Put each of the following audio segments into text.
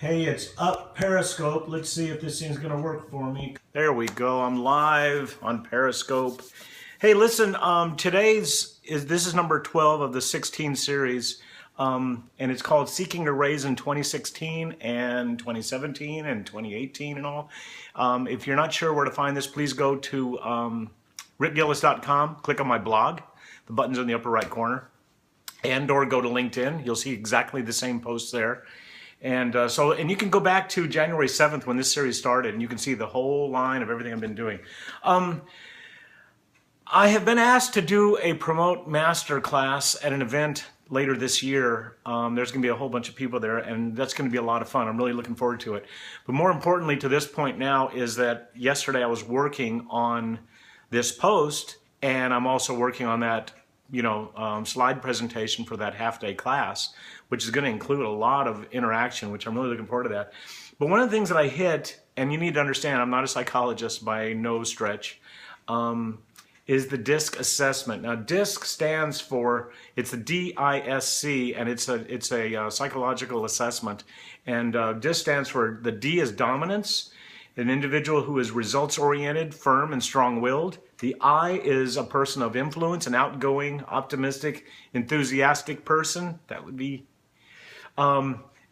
Hey, it's up Periscope. Let's see if this thing's gonna work for me. There we go. I'm live on Periscope. Hey, listen. This is number 12 of the 16 series, and it's called "Seeking a Raise" in 2016 and 2017 and 2018 and all. If you're not sure where to find this, please go to rickgillis.com. Click on my blog. The button's in the upper right corner, and/or go to LinkedIn. You'll see exactly the same posts there. And you can go back to January 7th when this series started, and you can see the whole line of everything I've been doing. I have been asked to do a promote masterclass at an event later this year. There's going to be a whole bunch of people there, and that's going to be a lot of fun. I'm really looking forward to it. But more importantly to this point now is that yesterday I was working on this post, and I'm also working on that slide presentation for that half-day class, which is going to include a lot of interaction, which I'm really looking forward to that. But one of the things that I hit, and you need to understand, I'm not a psychologist by no stretch, is the DISC assessment. Now, DISC stands for, it's the D-I-S-C, and it's a psychological assessment. And DISC stands for, the D is dominance, an individual who is results-oriented, firm, and strong-willed. The I is a person of influence, an outgoing, optimistic, enthusiastic person. That would be.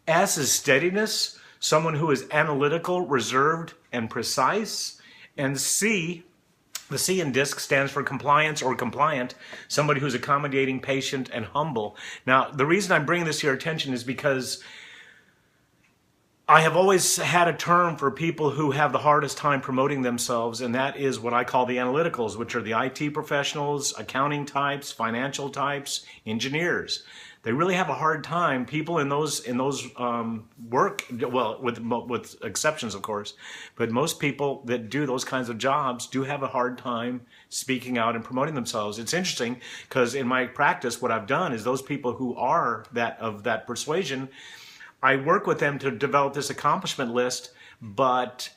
S is steadiness, someone who is analytical, reserved, and precise. And C, the C in DISC stands for compliance or compliant, somebody who's accommodating, patient, and humble. Now, the reason I'm bringing this to your attention is because I have always had a term for people who have the hardest time promoting themselves, and that is what I call the analyticals, which are the IT professionals, accounting types, financial types, engineers. They really have a hard time. People in those work, well, with exceptions, of course, but most people that do those kinds of jobs do have a hard time speaking out and promoting themselves. It's interesting because in my practice, what I've done is those people who are of that persuasion, I work with them to develop this accomplishment list, but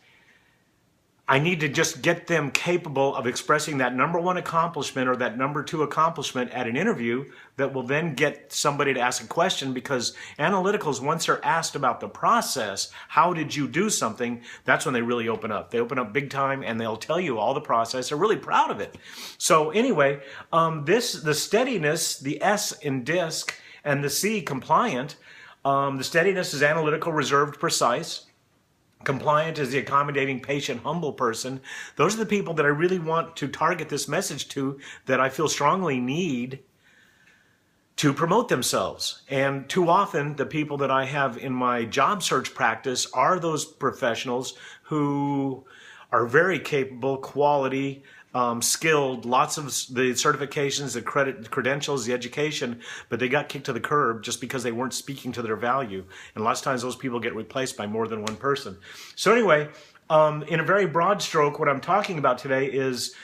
I need to just get them capable of expressing that number one accomplishment or that number two accomplishment at an interview that will then get somebody to ask a question, because analyticals, once they're asked about the process, how did you do something, that's when they really open up. They open up big time and they'll tell you all the process. They're really proud of it. So anyway, the steadiness, the S in DISC, and the C, compliant. The steadiness is analytical, reserved, precise. Compliant is the accommodating, patient, humble person. Those are the people that I really want to target this message to, that I feel strongly need to promote themselves. And too often, the people that I have in my job search practice are those professionals who are very capable, quality, skilled, lots of the certifications, the credentials, the education, but they got kicked to the curb just because they weren't speaking to their value. And lots of times those people get replaced by more than one person. So anyway, in a very broad stroke, what I'm talking about today is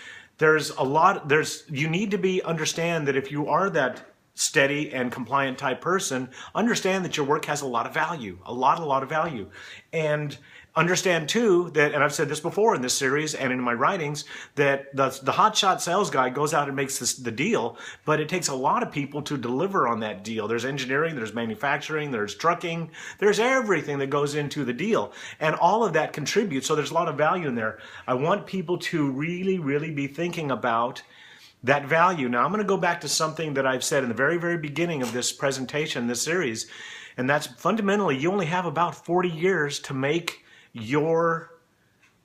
you need to understand that if you are that steady and compliant type person, understand that your work has a lot of value, a lot of value. And understand too that, and I've said this before in this series and in my writings, that the hotshot sales guy goes out and makes the deal, but it takes a lot of people to deliver on that deal. There's engineering, there's manufacturing, there's trucking, there's everything that goes into the deal, and all of that contributes. So there's a lot of value in there. I want people to really, really be thinking about that value. Now, I'm going to go back to something that I've said in the very, very beginning of this presentation, this series, and that's fundamentally you only have about 40 years to make your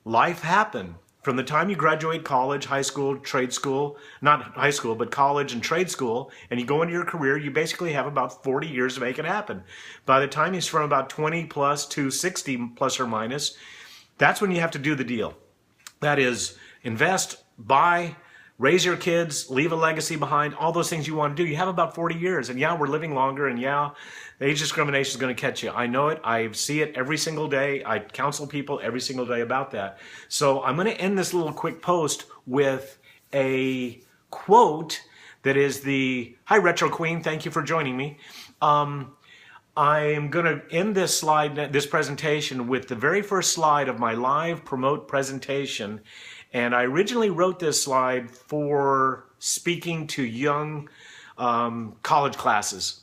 life happen. From the time you graduate college, high school, trade school, not high school, but college and trade school, and you go into your career, you basically have about 40 years to make it happen. By the time you're from about 20 plus to 60 plus or minus, that's when you have to do the deal. That is, invest, buy, raise your kids, leave a legacy behind, all those things you want to do. You have about 40 years. And yeah, we're living longer, and yeah, age discrimination is going to catch you. I know it. I see it every single day. I counsel people every single day about that. So I'm going to end this little quick post with a quote that is hi, Retro Queen. Thank you for joining me. I am going to end this presentation with the very first slide of my live promote presentation. And I originally wrote this slide for speaking to young college classes.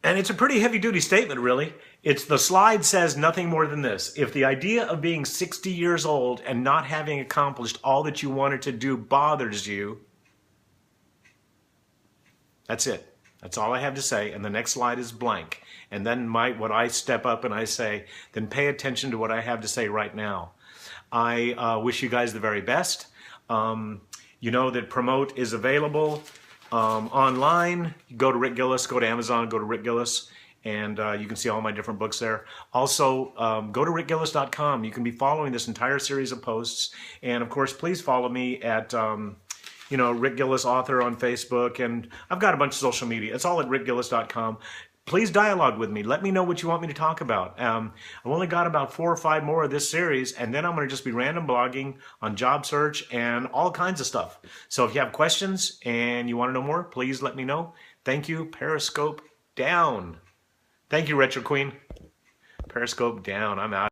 And it's a pretty heavy-duty statement, really. The slide says nothing more than this. If the idea of being 60 years old and not having accomplished all that you wanted to do bothers you, that's it. That's all I have to say. And the next slide is blank. And then what I step up and I say, then pay attention to what I have to say right now. I wish you guys the very best. You know that Promote is available online. Go to Rick Gillis, go to Amazon, go to Rick Gillis, and you can see all my different books there. Also, go to rickgillis.com. You can be following this entire series of posts. And of course, please follow me at Rick Gillis Author on Facebook. And I've got a bunch of social media. It's all at rickgillis.com. Please dialogue with me. Let me know what you want me to talk about. I've only got about 4 or 5 more of this series, and then I'm going to just be random blogging on job search and all kinds of stuff. So if you have questions and you want to know more, please let me know. Thank you. Periscope down. Thank you, Retro Queen. Periscope down. I'm out.